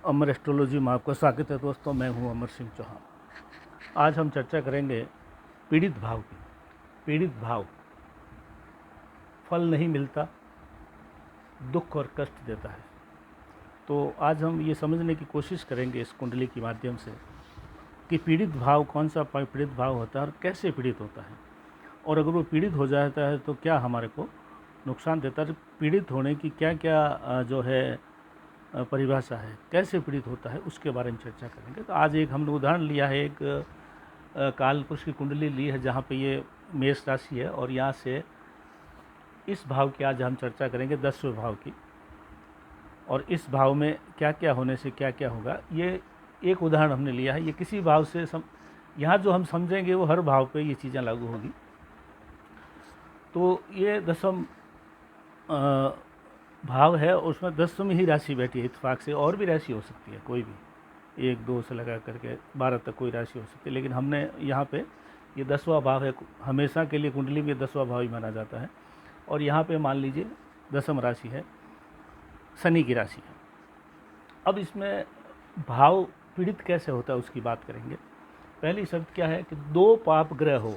अमर astrology में आपका स्वागत है दोस्तों। मैं हूं अमर सिंह चौहान। आज हम चर्चा करेंगे पीड़ित भाव की। पीड़ित भाव फल नहीं मिलता, दुख और कष्ट देता है। तो आज हम ये समझने की कोशिश करेंगे इस कुंडली के माध्यम से कि पीड़ित भाव कौन सा पीड़ित भाव होता है और कैसे पीड़ित होता है, और अगर वो पीड़ित हो जाता है तो क्या हमारे को नुकसान देता है। पीड़ित होने की क्या क्या जो है परिभाषा है, कैसे पीड़ित होता है, उसके बारे में चर्चा करेंगे। तो आज एक हमने उदाहरण लिया है, एक काल पुरुष की कुंडली ली है जहाँ पे ये मेष राशि है, और यहाँ से इस भाव की आज हम चर्चा करेंगे 10वें भाव की, और इस भाव में क्या क्या होने से क्या क्या होगा, ये एक उदाहरण हमने लिया है। ये किसी भाव से यहाँ जो हम समझेंगे वो हर भाव पे ये चीज़ें लागू होगी। तो ये 10वां भाव है, उसमें 10वीं ही राशि बैठी है इत्तेफाक से। और भी राशि हो सकती है, कोई भी 1 2 से लगा करके 12 तक कोई राशि हो सकती है, लेकिन हमने यहाँ पे ये 10वां भाव है। हमेशा के लिए कुंडली में 10वां भाव ही माना जाता है। और यहाँ पे मान लीजिए 10वीं राशि है, शनि की राशि है। अब इसमें भाव पीड़ित कैसे होता है उसकी बात करेंगे। पहली शर्त क्या है कि 2 पाप ग्रह हो।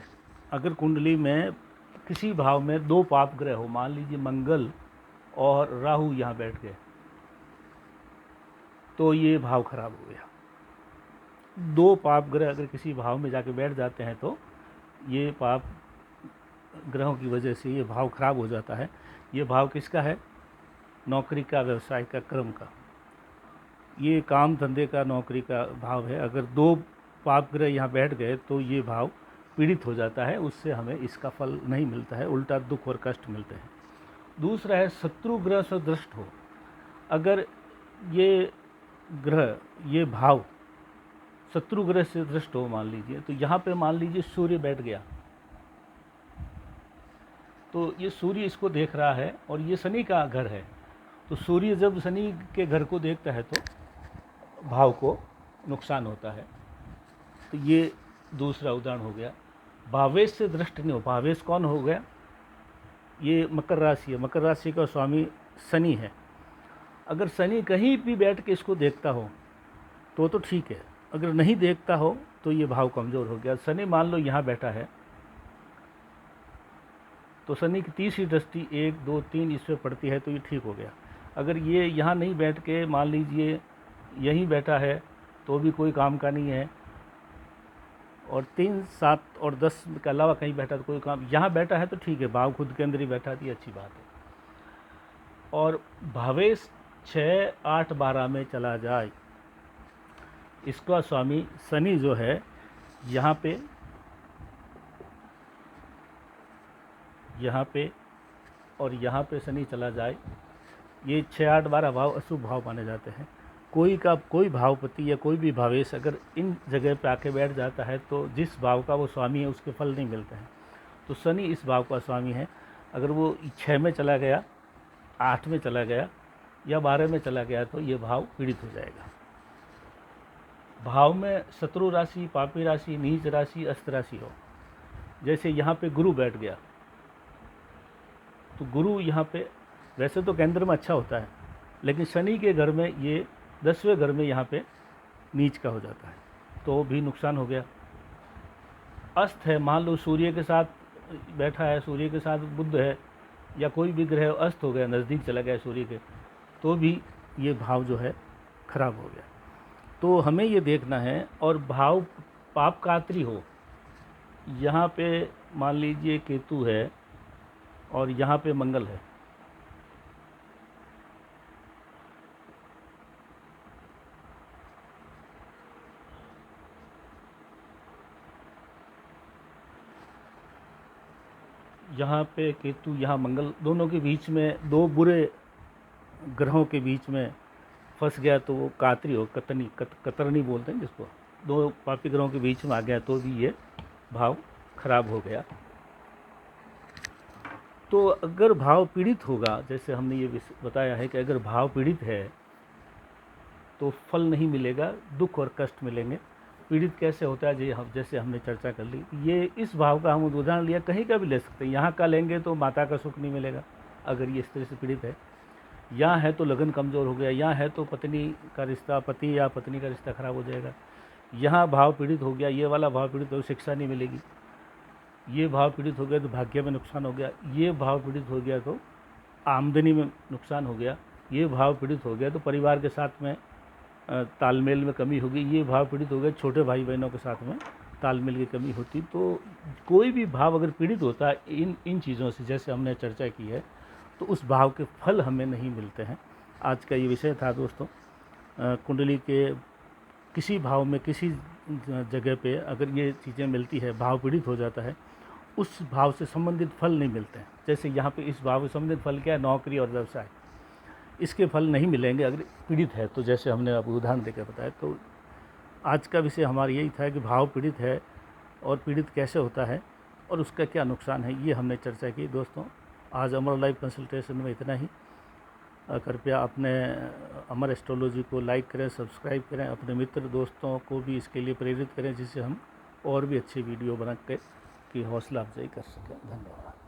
अगर कुंडली में किसी भाव में 2 पाप ग्रह हो, मान लीजिए मंगल और राहु यहाँ बैठ गए, तो ये भाव खराब हो गया। 2 पाप ग्रह अगर किसी भाव में जाके बैठ जाते हैं तो ये पाप ग्रहों की वजह से ये भाव खराब हो जाता है। ये भाव किसका है? नौकरी का, व्यवसाय का, कर्म का। ये काम धंधे का, नौकरी का भाव है। अगर 2 पाप ग्रह यहाँ बैठ गए तो ये भाव पीड़ित हो जाता है, उससे हमें इसका फल नहीं मिलता है, उल्टा दुख और कष्ट मिलते हैं। दूसरा है शत्रु ग्रह से दृष्ट हो। अगर ये ग्रह, ये भाव शत्रु ग्रह से दृष्ट हो, मान लीजिए, तो यहाँ पे मान लीजिए सूर्य बैठ गया, तो ये सूर्य इसको देख रहा है और ये शनि का घर है। तो सूर्य जब शनि के घर को देखता है तो भाव को नुकसान होता है। तो ये दूसरा उदाहरण हो गया। भावेश से दृष्ट नहीं हो। भावेश कौन हो गया? ये मकर राशि है। मकर राशि का स्वामी शनि है। अगर शनि कहीं भी बैठ के इसको देखता हो तो ठीक है, अगर नहीं देखता हो तो ये भाव कमज़ोर हो गया। शनि मान लो यहाँ बैठा है, तो शनि की तीसरी दृष्टि 1 2 3 इस पर पड़ती है, तो ये ठीक हो गया। अगर ये यहाँ नहीं बैठ के मान लीजिए यहीं बैठा है तो भी कोई काम का नहीं है, और 3 7 और 10 के अलावा कहीं बैठा तो कोई काम, यहाँ बैठा है तो ठीक है, भाव खुद के अंदर ही बैठा थी, अच्छी बात है। और भावेश 6 8 12 में चला जाए, इसका स्वामी शनि जो है यहाँ पे और यहाँ पे शनि चला जाए, ये 6 8 12 भाव अशुभ भाव माने जाते हैं। कोई भावपति या कोई भी भावेश अगर इन जगह पे आके बैठ जाता है तो जिस भाव का वो स्वामी है उसके फल नहीं मिलते हैं। तो शनि इस भाव का स्वामी है। अगर वो 6 में चला गया, 8 में चला गया या 12 में चला गया तो ये भाव पीड़ित हो जाएगा। भाव में शत्रु राशि, पापी राशि, नीच राशि, अस्त राशि हो, जैसे यहाँ पे गुरु बैठ गया, तो गुरु यहाँ पे वैसे तो केंद्र में अच्छा होता है, लेकिन शनि के घर में ये 10वें घर में यहाँ पे नीच का हो जाता है, तो भी नुकसान हो गया। अस्त है, मान लो सूर्य के साथ बैठा है, सूर्य के साथ बुध है या कोई भी ग्रह अस्त हो गया, नज़दीक चला गया सूर्य के, तो भी ये भाव जो है खराब हो गया। तो हमें ये देखना है। और भाव पापकात्री हो, यहाँ पे मान लीजिए केतु है और यहाँ पे मंगल है, यहाँ पे केतु, यहाँ मंगल, दोनों के बीच में 2 बुरे ग्रहों के बीच में फंस गया तो वो कातरी हो, कतरनी बोलते हैं जिसको, 2 पापी ग्रहों के बीच में आ गया तो भी ये भाव खराब हो गया। तो अगर भाव पीड़ित होगा, जैसे हमने ये बताया है कि अगर भाव पीड़ित है तो फल नहीं मिलेगा, दुख और कष्ट मिलेंगे। पीड़ित कैसे होता है, जैसे हमने चर्चा कर ली, ये इस भाव का हम उदाहरण लिया, कहीं का भी ले सकते हैं। यहाँ का लेंगे तो माता का सुख नहीं मिलेगा अगर ये स्त्री से पीड़ित है, यहाँ है तो लगन कमज़ोर हो गया, यहाँ है तो पत्नी का रिश्ता, पति या पत्नी का रिश्ता खराब हो जाएगा, यहाँ भाव पीड़ित हो गया, ये वाला भाव पीड़ित हो, शिक्षा नहीं मिलेगी, ये भाव पीड़ित हो गया तो भाग्य में नुकसान हो गया, ये भाव पीड़ित हो गया तो आमदनी में नुकसान हो गया, ये भाव पीड़ित हो गया तो परिवार के साथ में तालमेल में कमी होगी, ये भाव पीड़ित हो गया छोटे भाई बहनों के साथ में तालमेल की कमी होती। तो कोई भी भाव अगर पीड़ित होता है इन इन चीज़ों से, जैसे हमने चर्चा की है, तो उस भाव के फल हमें नहीं मिलते हैं। आज का ये विषय था दोस्तों, कुंडली के किसी भाव में किसी जगह पे अगर ये चीज़ें मिलती है, भाव पीड़ित हो जाता है, उस भाव से संबंधित फल नहीं मिलते हैं। जैसे यहाँ पे इस भाव से संबंधित फल क्या है, नौकरी और व्यवसाय, इसके फल नहीं मिलेंगे अगर पीड़ित है तो, जैसे हमने आपको उदाहरण देकर बताया। तो आज का विषय हमारा यही था कि भाव पीड़ित है और पीड़ित कैसे होता है और उसका क्या नुकसान है, ये हमने चर्चा की दोस्तों। आज अमर लाइफ कंसल्टेशन में इतना ही। कृपया अपने अमर एस्ट्रोलॉजी को लाइक करें, सब्सक्राइब करें, अपने मित्र दोस्तों को भी इसके लिए प्रेरित करें, जिससे हम और भी अच्छी वीडियो बना के की हौसला अफजाई कर सकें। धन्यवाद।